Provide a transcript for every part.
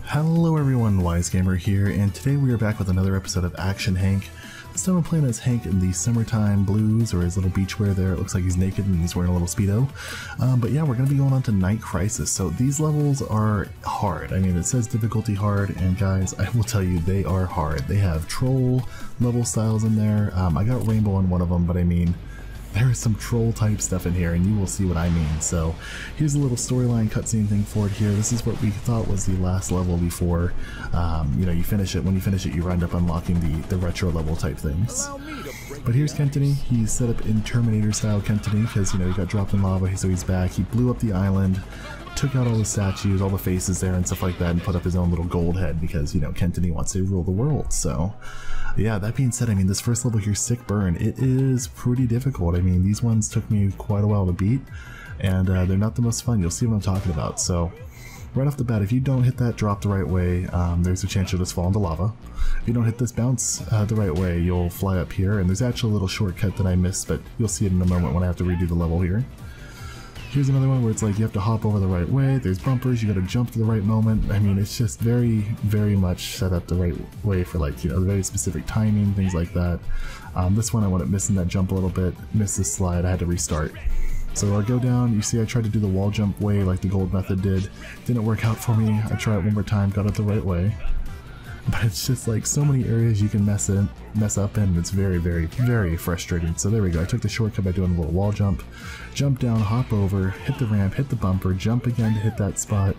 Hello everyone, Wise Gamer here, and today we are back with another episode of Action Henk. This time I'm playing as Henk in the summertime blues, or his little beachwear there. It looks like he's naked and he's wearing a little Speedo. But yeah, we're going to be going on to Night Crisis. So these levels are hard. I mean, it says difficulty hard, and guys, I will tell you, they are hard. They have troll level styles in there. I got rainbow on one of them, but I mean, there is some troll type stuff in here, and you will see what I mean. So here's a little storyline cutscene thing for it here. This is what we thought was the last level before, you know, you finish it. When you finish it, you end up unlocking the retro level type things. But here's Kenton. He's set up in Terminator style Kenton because, you know, he got dropped in lava, so he's back. He blew up the island, took out all the statues, all the faces there and stuff like that, and put up his own little gold head because, you know, Kenton wants to rule the world. So yeah, that being said, I mean, this first level here, Sick Burn, it is pretty difficult. I mean, these ones took me quite a while to beat, and they're not the most fun. You'll see what I'm talking about. So right off the bat, if you don't hit that drop the right way, there's a chance you'll just fall into lava. If you don't hit this bounce the right way, you'll fly up here, and there's actually a little shortcut that I missed, but you'll see it in a moment when I have to redo the level here. Here's another one where it's like you have to hop over the right way, there's bumpers, you gotta jump to the right moment. I mean, it's just very, very much set up the right way for, like, you know, very specific timing, things like that. This one I wound up missing that jump a little bit, missed this slide, I had to restart. So I go down, you see I tried to do the wall jump way like the gold method did. Didn't work out for me, I tried it one more time, got it the right way. But it's just like so many areas you can mess up in, and it's very, very, very frustrating. So there we go, I took the shortcut by doing a little wall jump down, hop over, hit the ramp, hit the bumper, jump again to hit that spot,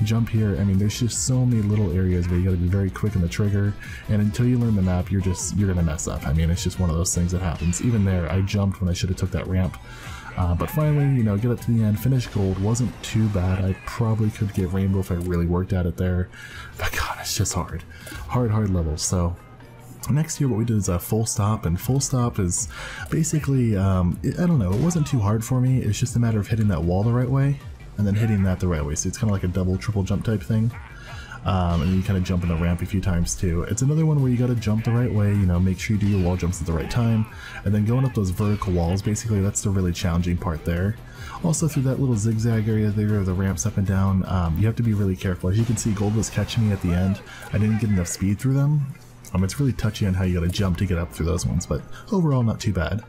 jump here. I mean, there's just so many little areas where you gotta be very quick on the trigger, and until you learn the map, you're gonna mess up. I mean, it's just one of those things that happens. Even there, I jumped when I should have took that ramp. But finally, you know, get up to the end, finish gold, wasn't too bad. I probably could get rainbow if I really worked at it there. But God, it's just hard. Hard levels. So next here, what we did is a full stop, and full stop is basically, I don't know, it wasn't too hard for me. It's just a matter of hitting that wall the right way, and then hitting that the right way. So it's kind of like a double, triple jump type thing. And you kind of jump in the ramp a few times too. It's another one where you gotta jump the right way, you know, make sure you do your wall jumps at the right time, and then going up those vertical walls, basically that's the really challenging part there. Also through that little zigzag area there, the ramps up and down, you have to be really careful. As you can see, gold was catching me at the end. I didn't get enough speed through them. It's really touchy on how you gotta jump to get up through those ones, but overall not too bad.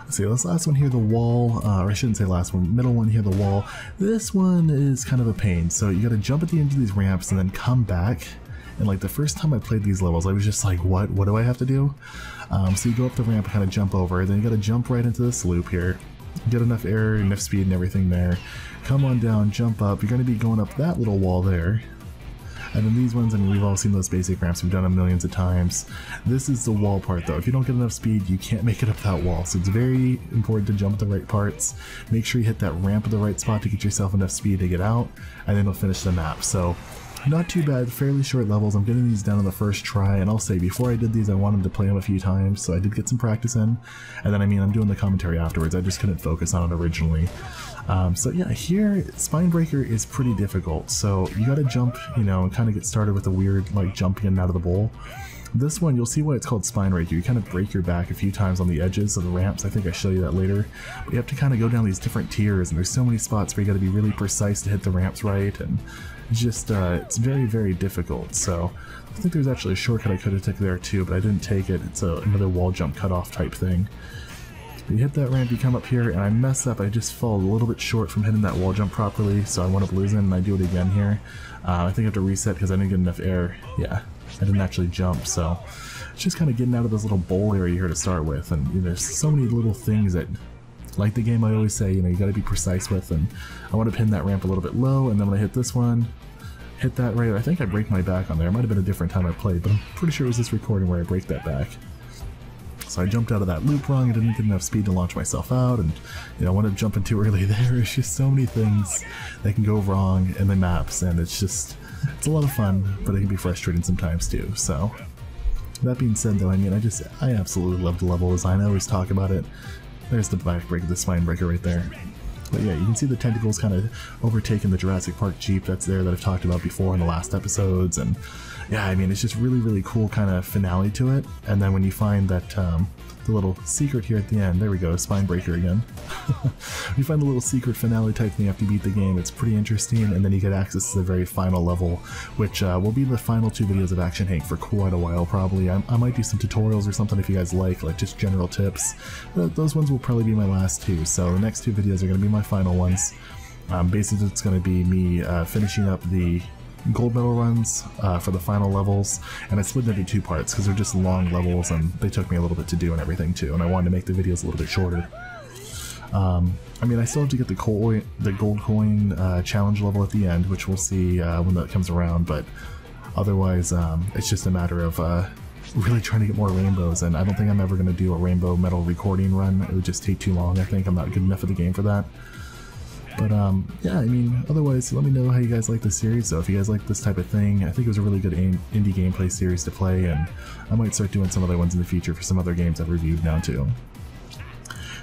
Let's see, this last one here, the wall, or I shouldn't say last one, middle one here, the wall. This one is kind of a pain. So you gotta jump at the end of these ramps and then come back. And like the first time I played these levels, I was just like, what do I have to do? So you go up the ramp and kind of jump over, then you gotta jump right into this loop here. Get enough air, enough speed and everything there. Come on down, jump up, you're gonna be going up that little wall there. And then these ones, I mean, we've all seen those basic ramps, we've done them millions of times. This is the wall part though. If you don't get enough speed, you can't make it up that wall. So it's very important to jump at the right parts. Make sure you hit that ramp at the right spot to get yourself enough speed to get out, and then you'll finish the map. So not too bad, fairly short levels. I'm getting these done on the first try, and I'll say before I did these I wanted to play them a few times, so I did get some practice in. And then, I mean, I'm doing the commentary afterwards, I just couldn't focus on it originally. So yeah, here, Spine Breaker is pretty difficult, so you gotta jump, you know, and kind of get started with a weird, like, jumping in and out of the bowl. This one, you'll see why it's called Spine Breaker. You kind of break your back a few times on the edges of the ramps. I think I show you that later. But you have to kind of go down these different tiers, and there's so many spots where you gotta be really precise to hit the ramps right, and it's just, it's very, very difficult. So I think there's actually a shortcut I could have taken there too, but I didn't take it. It's another wall jump cutoff type thing. You hit that ramp, you come up here, and I mess up. I just fall a little bit short from hitting that wall jump properly, so I wound up losing, and I do it again here. I think I have to reset because I didn't get enough air. Yeah, I didn't actually jump, so it's just kind of getting out of this little bowl area here to start with, and you know, there's so many little things that, like the game I always say, you know, you gotta be precise with, and I want to pin that ramp a little bit low, and then when I hit this one, hit that right. I think I break my back on there. It might have been a different time I played, but I'm pretty sure it was this recording where I break that back. So I jumped out of that loop wrong, I didn't get enough speed to launch myself out, and you know, I wound up jumping too early there. It's just so many things that can go wrong in the maps, and it's a lot of fun, but it can be frustrating sometimes too. So that being said though, I mean, I absolutely love the level design. I always talk about it. There's the backbreaker, the spine breaker right there. But yeah, you can see the tentacles kind of overtaking the Jurassic Park Jeep that's there that I've talked about before in the last episodes, and yeah, I mean, it's just really, really cool kind of finale to it. And then when you find that the little secret here at the end. There we go, spine breaker again. You find the little secret finale type thing after you beat the game. It's pretty interesting, and then you get access to the very final level, which will be the final 2 videos of Action Hank for quite a while probably. I might do some tutorials or something if you guys like just general tips, but those ones will probably be my last 2, so the next 2 videos are going to be my final ones. Basically it's going to be me finishing up the gold medal runs for the final levels, and I split it into 2 parts because they're just long levels and they took me a little bit to do and everything too, and I wanted to make the videos a little bit shorter. I mean, I still have to get the gold coin challenge level at the end, which we'll see when that comes around, but otherwise it's just a matter of really trying to get more rainbows, and I don't think I'm ever going to do a rainbow medal recording run. It would just take too long. I think I'm not good enough at the game for that. But yeah, I mean, otherwise, let me know how you guys like this series. So if you guys like this type of thing, I think it was a really good indie gameplay series to play, and I might start doing some other ones in the future for some other games I've reviewed now too.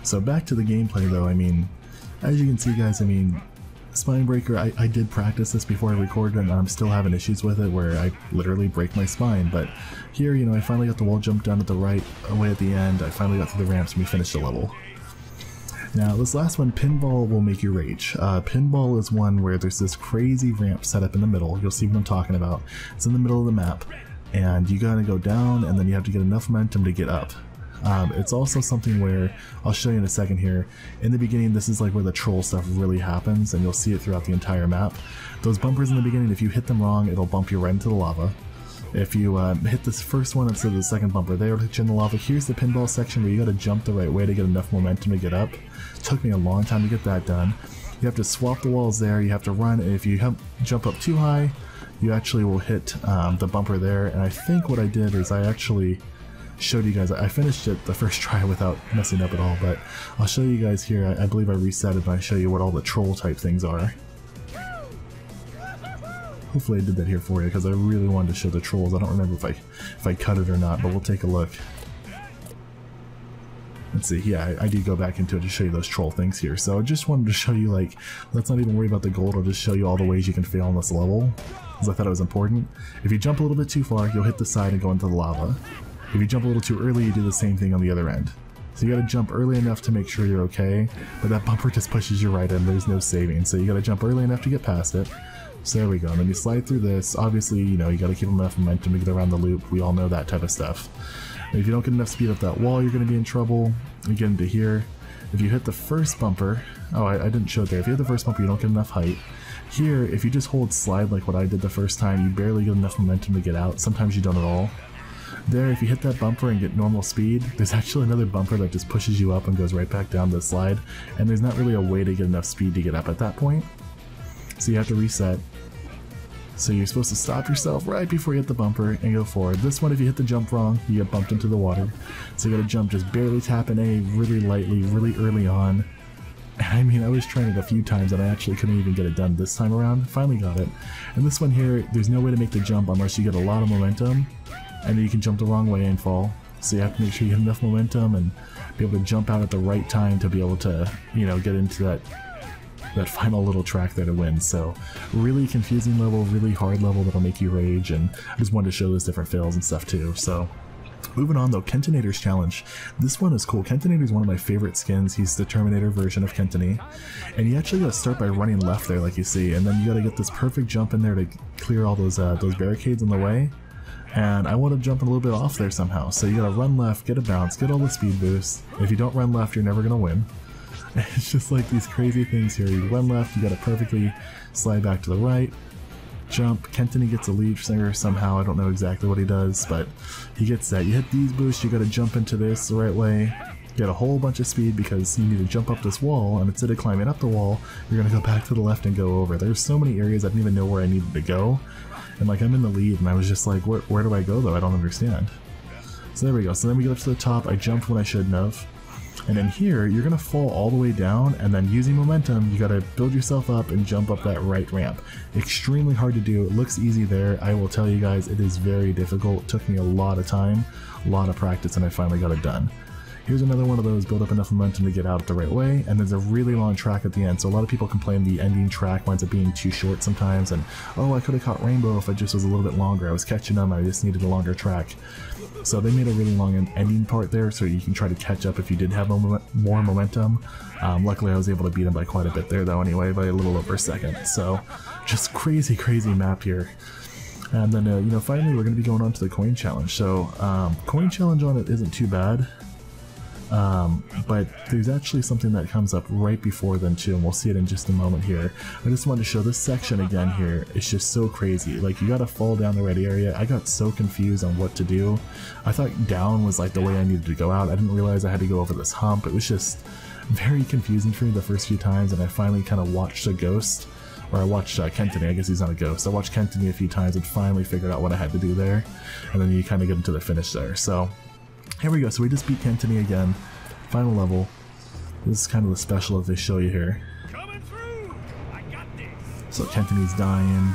So back to the gameplay though, I mean, as you can see guys, I mean, spine breaker, I did practice this before I recorded, and I'm still having issues with it where I literally break my spine, but here, you know, I finally got the wall jump done at the right way at the end. I finally got through the ramps and we finished the level. Now this last one, Pinball, will make you rage. Pinball is one where there's this crazy ramp set up in the middle. You'll see what I'm talking about. It's in the middle of the map, and you gotta go down, and then you have to get enough momentum to get up. It's also something where, I'll show you in a second here, in the beginning this is like where the troll stuff really happens, and you'll see it throughout the entire map. Those bumpers in the beginning, if you hit them wrong, it'll bump you right into the lava. If you hit this first one instead of the second bumper, they will hit you in the lava. Here's the pinball section where you gotta jump the right way to get enough momentum to get up. It took me a long time to get that done. You have to swap the walls there, you have to run, and if you jump up too high, you actually will hit the bumper there. And I think what I did is I actually showed you guys, I finished it the first try without messing up at all, but I'll show you guys here. I believe I reset it and I show you what all the troll type things are. Hopefully I did that here for you because I really wanted to show the trolls. I don't remember if I cut it or not, but we'll take a look. Let's see, yeah, I do go back into it to show you those troll things here. So I just wanted to show you, like, let's not even worry about the gold, I'll just show you all the ways you can fail on this level, because I thought it was important. If you jump a little bit too far, you'll hit the side and go into the lava. If you jump a little too early, you do the same thing on the other end. So you gotta jump early enough to make sure you're okay, but that bumper just pushes you right in, there's no saving, so you gotta jump early enough to get past it. So there we go, and then you slide through this. Obviously, you know, you gotta keep enough momentum to get around the loop, we all know that type of stuff. And if you don't get enough speed up that wall, you're gonna be in trouble. You get into here. If you hit the first bumper, oh, I didn't show it there. If you hit the first bumper, you don't get enough height. Here, if you just hold slide like what I did the first time, you barely get enough momentum to get out. Sometimes you don't at all. There, if you hit that bumper and get normal speed, there's actually another bumper that just pushes you up and goes right back down the slide, and there's not really a way to get enough speed to get up at that point. So you have to reset. So you're supposed to stop yourself right before you hit the bumper and go forward. This one, if you hit the jump wrong, you get bumped into the water. So you gotta jump just barely tapping A really lightly, really early on. And I mean, I was trying it a few times and I actually couldn't even get it done this time around. Finally got it. And this one here, there's no way to make the jump unless you get a lot of momentum, and then you can jump the wrong way and fall. So you have to make sure you have enough momentum and be able to jump out at the right time to be able to, you know, get into that final little track there to win. So really confusing level, really hard level that'll make you rage, and I just wanted to show those different fails and stuff too. So moving on though, Kentonator's challenge. This one is cool. Kentonator is one of my favorite skins. He's the Terminator version of Kenton, and you actually gotta start by running left there like you see, and then you gotta get this perfect jump in there to clear all those barricades in the way. And I want to jump a little bit off there somehow, so you gotta run left, get a bounce, get all the speed boosts. If you don't run left, you're never gonna win. It's just like these crazy things here. You run left, you gotta perfectly slide back to the right, jump. Kenton, he gets a lead singer somehow, I don't know exactly what he does, but he gets that. You hit these boosts, you gotta jump into this the right way, get a whole bunch of speed because you need to jump up this wall, and instead of climbing up the wall, you're gonna go back to the left and go over. There's so many areas I didn't even know where I needed to go, and like I'm in the lead and I was just like, where do I go though? I don't understand. So there we go. So then we get up to the top, I jumped when I shouldn't have. And then here, you're gonna fall all the way down, and then using momentum, you gotta build yourself up and jump up that right ramp. Extremely hard to do. It looks easy there. I will tell you guys, it is very difficult. It took me a lot of time, a lot of practice, and I finally got it done. Here's another one of those, build up enough momentum to get out the right way, and there's a really long track at the end. So a lot of people complain the ending track winds up being too short sometimes, and oh, I could have caught Rainbow if I just was a little bit longer. I was catching them, I just needed a longer track. So they made a really long ending part there, so you can try to catch up if you did have more momentum. Luckily I was able to beat him by quite a bit there though anyway, by a little over a second. So just crazy map here. And then you know, finally we're going to be going on to the coin challenge. So coin challenge on it isn't too bad. But there's actually something that comes up right before then too, and we'll see it in just a moment here. I just wanted to show this section again here. It's just so crazy. Like, you gotta fall down the red area. I got so confused on what to do. I thought down was like the way I needed to go out. I didn't realize I had to go over this hump. It was just very confusing for me the first few times, and I finally kind of watched a ghost. Or I watched Kenton, I guess he's not a ghost. I watched Kenton a few times and finally figured out what I had to do there. And then you kind of get into the finish there. So here we go. So we just beat Kenton again. Final level. This is kind of the special that they show you here. Coming through. I got this. So Kenton's dying.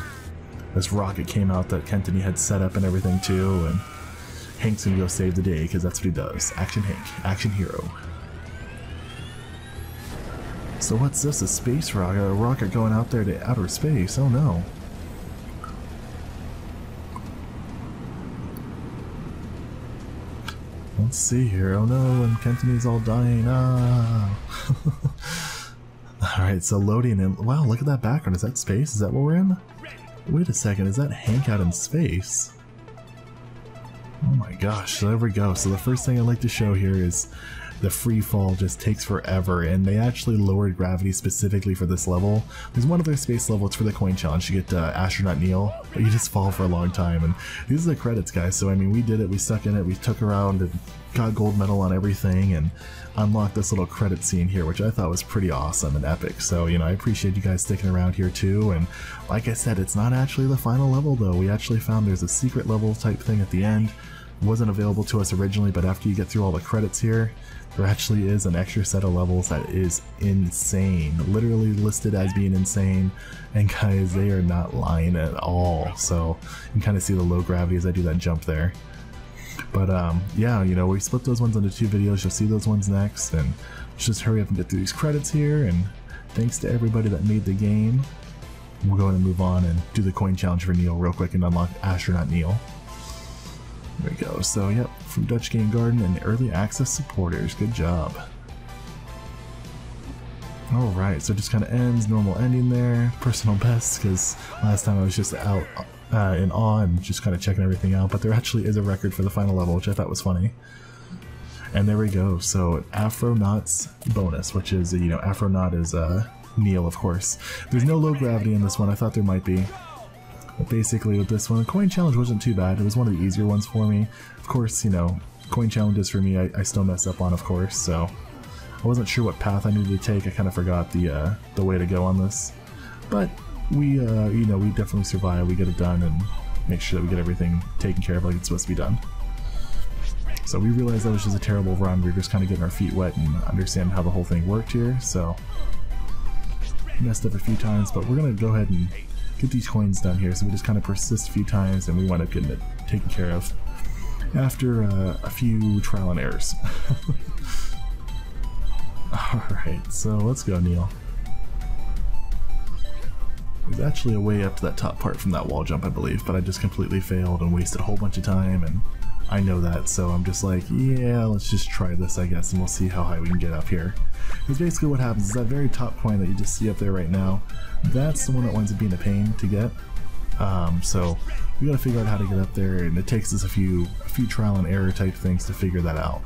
This rocket came out that Kenton had set up and everything too. And Henk's gonna go save the day because that's what he does. Action Henk. Action hero. So what's this? A space rocket? A rocket going out there to outer space? Oh no. Let's see here. Oh no, and Kenton is all dying. Ah. Alright, so loading in. Wow, look at that background. Is that space? Is that what we're in? Wait a second, is that Henk out in space? Oh my gosh, so there we go. So the first thing I'd like to show here is the free fall just takes forever, and they actually lowered gravity specifically for this level. There's one other space level, it's for the coin challenge. You get astronaut Neil, but you just fall for a long time. And these are the credits, guys. So I mean, we did it, we stuck in it, we took around and got gold medal on everything, and unlocked this little credit scene here, which I thought was pretty awesome and epic. So, you know, I appreciate you guys sticking around here too. And like I said, it's not actually the final level though. We actually found there's a secret level type thing at the end. It wasn't available to us originally, but after you get through all the credits here, there actually is an extra set of levels that is insane, literally listed as being insane, and guys, they are not lying at all. So you can kind of see the low gravity as I do that jump there. But yeah, you know, we split those ones into 2 videos. You'll see those ones next, and let's just hurry up and get through these credits here. And thanks to everybody that made the game. We'll go ahead and move on and do the coin challenge for Neil real quick and unlock astronaut Neil. There we go. So, yep, from Dutch Game Garden and early access supporters. Good job. Alright, so it just kind of ends, normal ending there. Personal best, because last time I was just out in awe and just kind of checking everything out, but there actually is a record for the final level, which I thought was funny. And there we go. So, Afronaut's bonus, which is, you know, Afronaut is Neil, of course. There's no low gravity in this one. I thought there might be. But basically with this one, the coin challenge wasn't too bad. It was one of the easier ones for me. Of course, you know, coin challenges for me I still mess up on, of course, so I wasn't sure what path I needed to take. I kind of forgot the way to go on this. But we, you know, we definitely survive. We get it done and make sure that we get everything taken care of like it's supposed to be done. So we realized that was just a terrible run. We were just kind of getting our feet wet and understanding how the whole thing worked here, so messed up a few times, but we're going to go ahead and get these coins done here. So we just kind of persist a few times and we wind up getting it taken care of after a few trial and errors. Alright, so let's go, Neil. There's actually a way up to that top part from that wall jump, I believe, but I just completely failed and wasted a whole bunch of time, and I know that, so I'm just like, yeah, let's just try this, I guess, and we'll see how high we can get up here. Because basically what happens is that very top coin that you just see up there right now, that's the one that winds up being a pain to get. So we gotta figure out how to get up there, and it takes us a few trial and error type things to figure that out.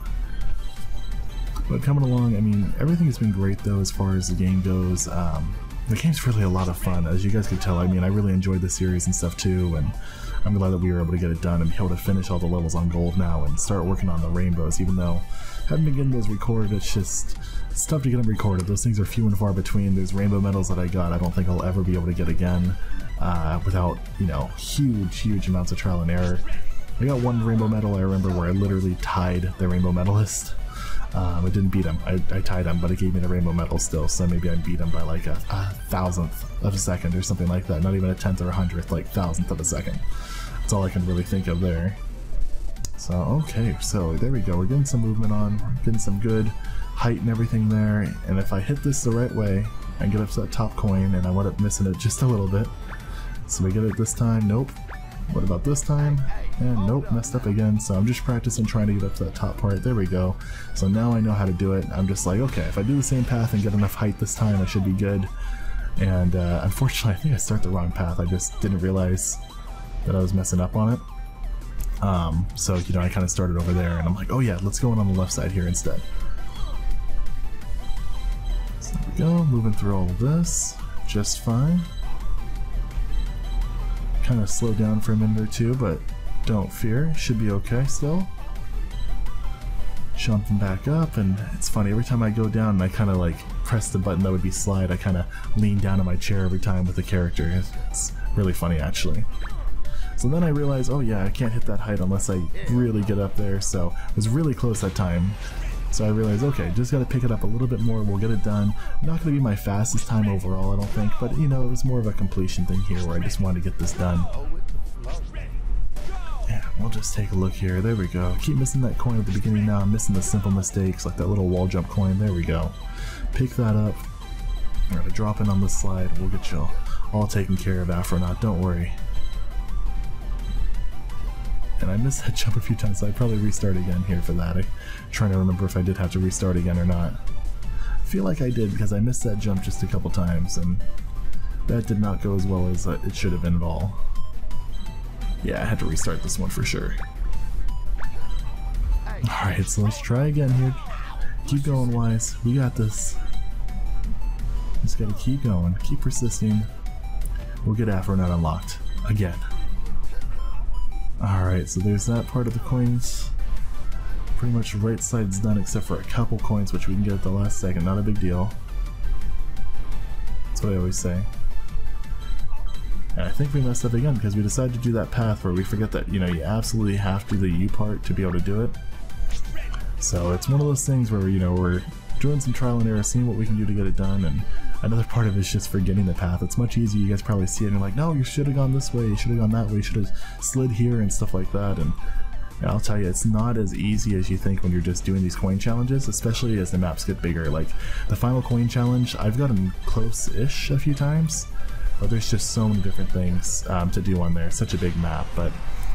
But coming along, I mean, everything has been great though as far as the game goes. The game's really a lot of fun, as you guys can tell. I mean, I really enjoyed the series and stuff too, and I'm glad that we were able to get it done and be able to finish all the levels on gold now and start working on the rainbows, even though I haven't been getting those recorded. It's tough to get them recorded. Those things are few and far between. There's rainbow medals that I got I don't think I'll ever be able to get again without, you know, huge amounts of trial and error. I got one rainbow medal I remember where I literally tied the rainbow medalist. I didn't beat him. I tied him, but it gave me the rainbow medal still, so maybe I beat him by like a thousandth of a second or something like that. Not even a tenth or a hundredth, like thousandth of a second. That's all I can really think of there. So, okay, so there we go. We're getting some movement on, getting some good height and everything there. And if I hit this the right way, I can get up to that top coin, and I wound up missing it just a little bit. So we get it this time. Nope. What about this time? And nope, messed up again. So I'm just practicing trying to get up to that top part. There we go. So now I know how to do it. I'm just like, okay, if I do the same path and get enough height this time, I should be good. And unfortunately, I think I start the wrong path. I just didn't realize that I was messing up on it. So, you know, I kind of started over there, and I'm like, oh yeah, let's go in on the left side here instead. So there we go, moving through all of this, just fine. Kind of slowed down for a minute or two, but don't fear, should be okay still. Jumping back up, and it's funny, every time I go down and I kind of like press the button that would be slide, I kind of lean down in my chair every time with the character. It's really funny actually. So then I realized, oh yeah, I can't hit that height unless I really get up there, so it was really close that time. So I realized, okay, just gotta pick it up a little bit more, we'll get it done. Not gonna be my fastest time overall, I don't think, but you know, it was more of a completion thing here where I just wanted to get this done. Yeah, we'll just take a look here, there we go. Keep missing that coin at the beginning now, I'm missing the simple mistakes, like that little wall jump coin, there we go. Pick that up, we're gonna drop in on this slide, we'll get you all taken care of, Afro, don't worry. And I missed that jump a few times, so I'd probably restart again here for that. I'm trying to remember if I did have to restart again or not. I feel like I did because I missed that jump just a couple times, and that did not go as well as it should have been at all. Yeah, I had to restart this one for sure. Alright, so let's try again here. Keep going, Wise. We got this. Just gotta keep going, keep persisting. We'll get Afro unlocked again. Alright, so there's that part of the coins. Pretty much right side's done except for a couple coins which we can get at the last second, not a big deal. That's what I always say. And I think we messed up again because we decided to do that path where we forget that, you know, you absolutely have to do the U part to be able to do it. So it's one of those things where, you know, we're doing some trial and error, seeing what we can do to get it done, and another part of it is just forgetting the path. It's much easier, you guys probably see it and you're like, no, you should have gone this way, you should have gone that way, you should have slid here and stuff like that. And I'll tell you, it's not as easy as you think when you're just doing these coin challenges, especially as the maps get bigger. Like the final coin challenge, I've gotten close-ish a few times, but there's just so many different things to do on there. Such a big map, but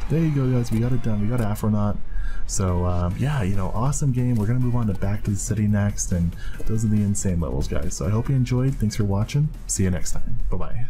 there you go, guys. We got it done. We got Afro. So yeah, you know, awesome game. We're gonna move on to Back to the City next, and those are the insane levels, guys. So I hope you enjoyed. Thanks for watching. See you next time. Bye bye.